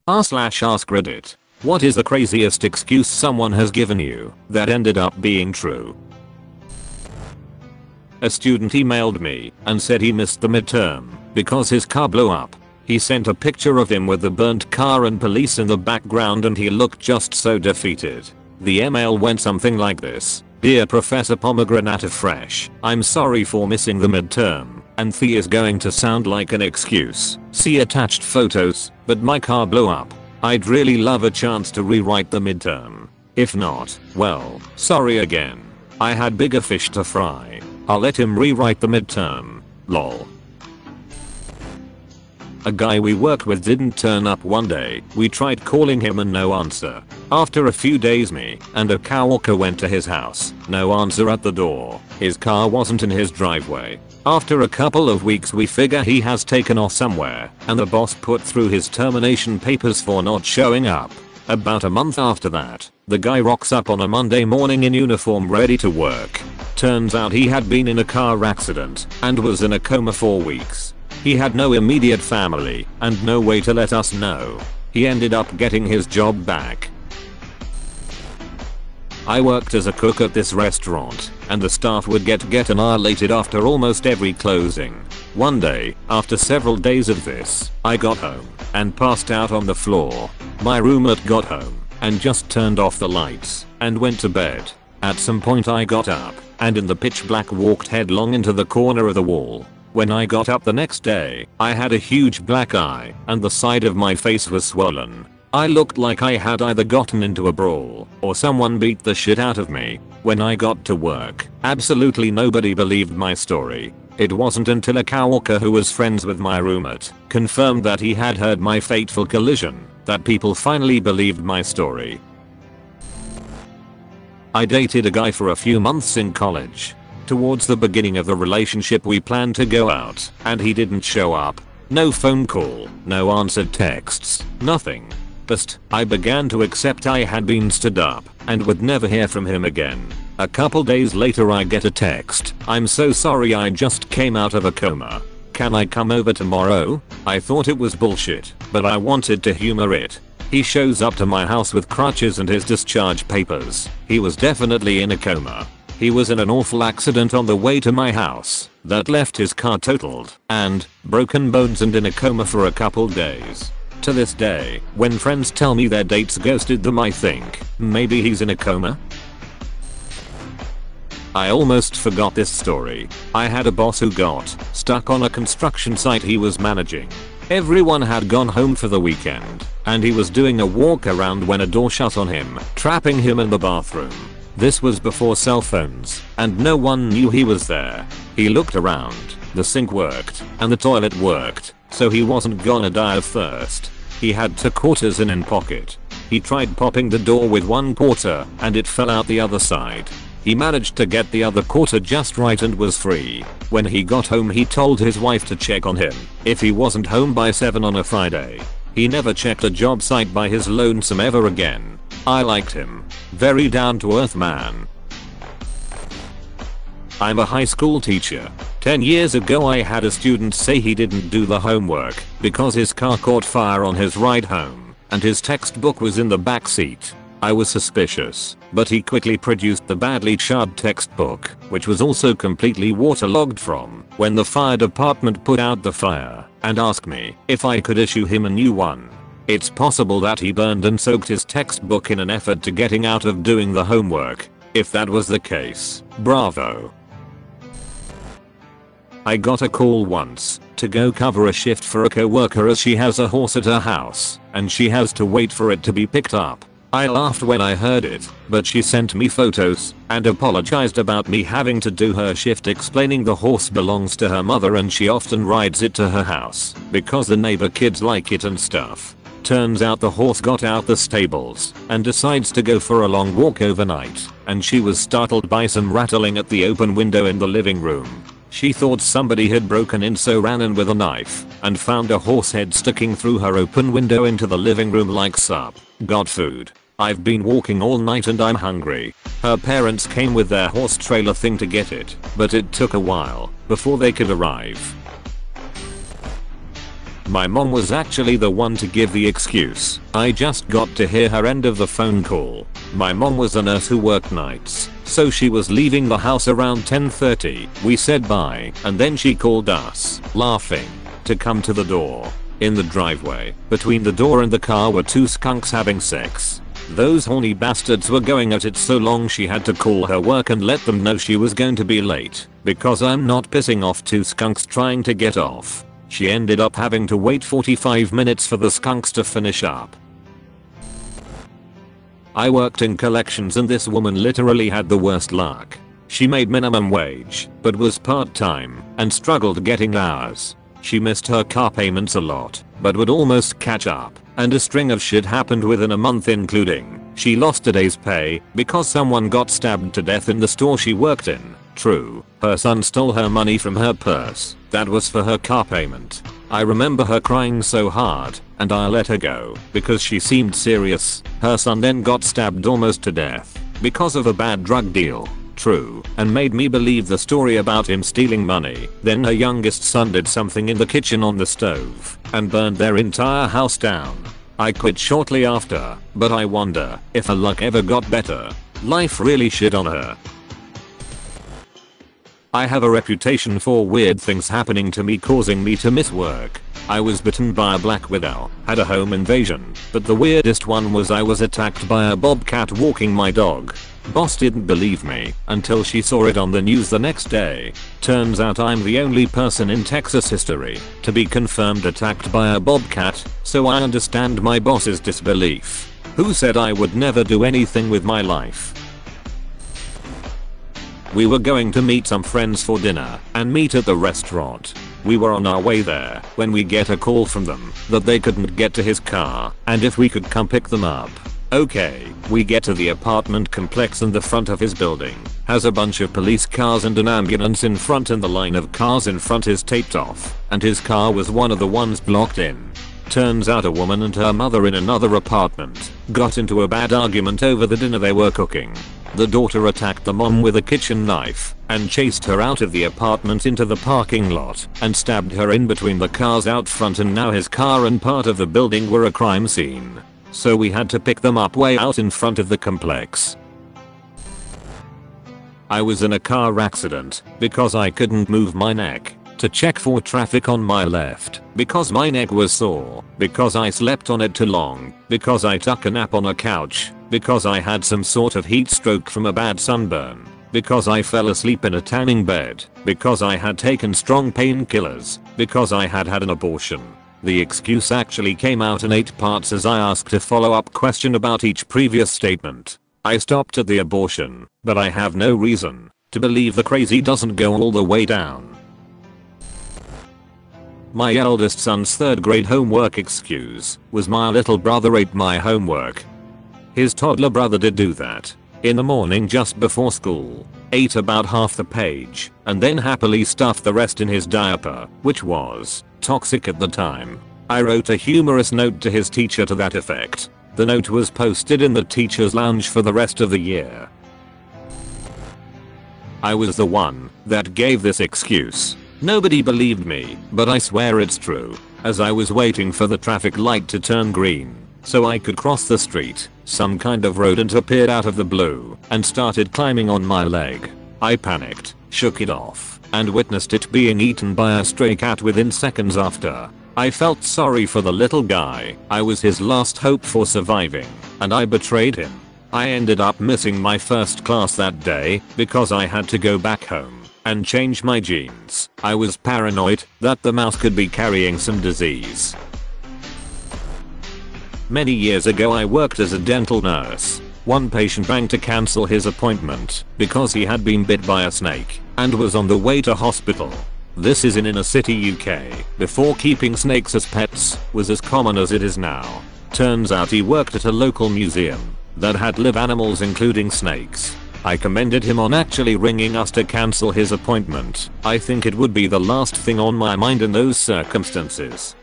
r/AskReddit. What is the craziest excuse someone has given you that ended up being true? A student emailed me and said he missed the midterm because his car blew up. He sent a picture of him with the burnt car and police in the background and he looked just so defeated. The email went something like this. Dear Professor Pomegranate Fresh, I'm sorry for missing the midterm, and the is going to sound like an excuse. See attached photos, but my car blew up. I'd really love a chance to rewrite the midterm. If not, well, sorry again. I had bigger fish to fry. I'll let him rewrite the midterm. Lol. A guy we worked with didn't turn up one day. We tried calling him and no answer. After a few days me and a coworker went to his house. No answer at the door. His car wasn't in his driveway. After a couple of weeks we figure he has taken off somewhere and the boss put through his termination papers for not showing up. About a month after that, the guy rocks up on a Monday morning in uniform ready to work. Turns out he had been in a car accident and was in a coma for weeks. He had no immediate family and no way to let us know. He ended up getting his job back. I worked as a cook at this restaurant and the staff would get annihilated after almost every closing. One day, after several days of this, I got home and passed out on the floor. My roommate got home and just turned off the lights and went to bed. At some point I got up and in the pitch black walked headlong into the corner of the wall. When I got up the next day, I had a huge black eye and the side of my face was swollen. I looked like I had either gotten into a brawl or someone beat the shit out of me. When I got to work, absolutely nobody believed my story. It wasn't until a coworker who was friends with my roommate confirmed that he had heard my fateful collision that people finally believed my story. I dated a guy for a few months in college. Towards the beginning of the relationship we planned to go out and he didn't show up. No phone call, no answered texts, nothing. But I began to accept I had been stood up and would never hear from him again. A couple days later I get a text. I'm so sorry I just came out of a coma. Can I come over tomorrow? I thought it was bullshit, but I wanted to humor it. He shows up to my house with crutches and his discharge papers. He was definitely in a coma. He was in an awful accident on the way to my house that left his car totaled and broken bones and in a coma for a couple days. To this day, when friends tell me their dates ghosted them I think, maybe he's in a coma? I almost forgot this story. I had a boss who got stuck on a construction site he was managing. Everyone had gone home for the weekend and he was doing a walk around when a door shut on him, trapping him in the bathroom. This was before cell phones and no one knew he was there. He looked around, the sink worked and the toilet worked, so he wasn't gonna die of thirst. He had 2 quarters in pocket. He tried popping the door with 1 quarter and it fell out the other side. He managed to get the other quarter just right and was free. When he got home he told his wife to check on him if he wasn't home by 7 on a Friday. He never checked a job site by his lonesome ever again. I liked him. Very down to earth man. I'm a high school teacher. 10 years ago I had a student say he didn't do the homework because his car caught fire on his ride home and his textbook was in the back seat. I was suspicious, but he quickly produced the badly charred textbook, which was also completely waterlogged from when the fire department put out the fire, and asked me if I could issue him a new one. It's possible that he burned and soaked his textbook in an effort to getting out of doing the homework. If that was the case, bravo. I got a call once to go cover a shift for a coworker as she has a horse at her house and she has to wait for it to be picked up. I laughed when I heard it, but she sent me photos and apologized about me having to do her shift, explaining the horse belongs to her mother and she often rides it to her house because the neighbor kids like it and stuff. Turns out the horse got out the stables and decides to go for a long walk overnight, and she was startled by some rattling at the open window in the living room. She thought somebody had broken in, so ran in with a knife and found a horse head sticking through her open window into the living room like sup. Got food. I've been walking all night and I'm hungry. Her parents came with their horse trailer thing to get it, but it took a while before they could arrive. My mom was actually the one to give the excuse. I just got to hear her end of the phone call. My mom was a nurse who worked nights, so she was leaving the house around 10:30. We said bye, and then she called us, laughing, to come to the door. In the driveway, between the door and the car were two skunks having sex. Those horny bastards were going at it so long she had to call her work and let them know she was going to be late, because I'm not pissing off two skunks trying to get off. She ended up having to wait 45 minutes for the skunks to finish up. I worked in collections and this woman literally had the worst luck. She made minimum wage, but was part-time, and struggled getting hours. She missed her car payments a lot, but would almost catch up, and a string of shit happened within a month, including she lost a day's pay because someone got stabbed to death in the store she worked in. True, her son stole her money from her purse. That was for her car payment. I remember her crying so hard, and I let her go because she seemed serious. Her son then got stabbed almost to death because of a bad drug deal. True, and made me believe the story about him stealing money. Then her youngest son did something in the kitchen on the stove and burned their entire house down. I quit shortly after, but I wonder if her luck ever got better. Life really shit on her. I have a reputation for weird things happening to me, causing me to miss work. I was bitten by a black widow, had a home invasion, but the weirdest one was I was attacked by a bobcat walking my dog. Boss didn't believe me until she saw it on the news the next day. Turns out I'm the only person in Texas history to be confirmed attacked by a bobcat, so I understand my boss's disbelief. Who said I would never do anything with my life? We were going to meet some friends for dinner and meet at the restaurant. We were on our way there when we get a call from them that they couldn't get to his car and if we could come pick them up. Okay, we get to the apartment complex and the front of his building has a bunch of police cars and an ambulance in front, and the line of cars in front is taped off and his car was one of the ones blocked in. Turns out a woman and her mother in another apartment got into a bad argument over the dinner they were cooking. The daughter attacked the mom with a kitchen knife and chased her out of the apartment into the parking lot and stabbed her in between the cars out front, and now his car and part of the building were a crime scene. So we had to pick them up way out in front of the complex. I was in a car accident because I couldn't move my neck to check for traffic on my left, because my neck was sore, because I slept on it too long, because I took a nap on a couch, because I had some sort of heat stroke from a bad sunburn, because I fell asleep in a tanning bed, because I had taken strong painkillers, because I had had an abortion. The excuse actually came out in 8 parts as I asked a follow-up question about each previous statement. I stopped at the abortion, but I have no reason to believe the crazy doesn't go all the way down. My eldest son's 3rd grade homework excuse was my little brother ate my homework. His toddler brother did do that in the morning just before school, ate about half the page, and then happily stuffed the rest in his diaper, which was toxic at the time. I wrote a humorous note to his teacher to that effect. The note was posted in the teacher's lounge for the rest of the year. I was the one that gave this excuse. Nobody believed me, but I swear it's true. As I was waiting for the traffic light to turn green so I could cross the street, some kind of rodent appeared out of the blue and started climbing on my leg. I panicked, shook it off, and witnessed it being eaten by a stray cat within seconds after. I felt sorry for the little guy. I was his last hope for surviving, and I betrayed him. I ended up missing my first class that day because I had to go back home and change my jeans. I was paranoid that the mouse could be carrying some disease. Many years ago I worked as a dental nurse. One patient rang to cancel his appointment because he had been bit by a snake and was on the way to hospital. This is in inner city UK, before keeping snakes as pets was as common as it is now. Turns out he worked at a local museum that had live animals including snakes. I commended him on actually ringing us to cancel his appointment. I think it would be the last thing on my mind in those circumstances.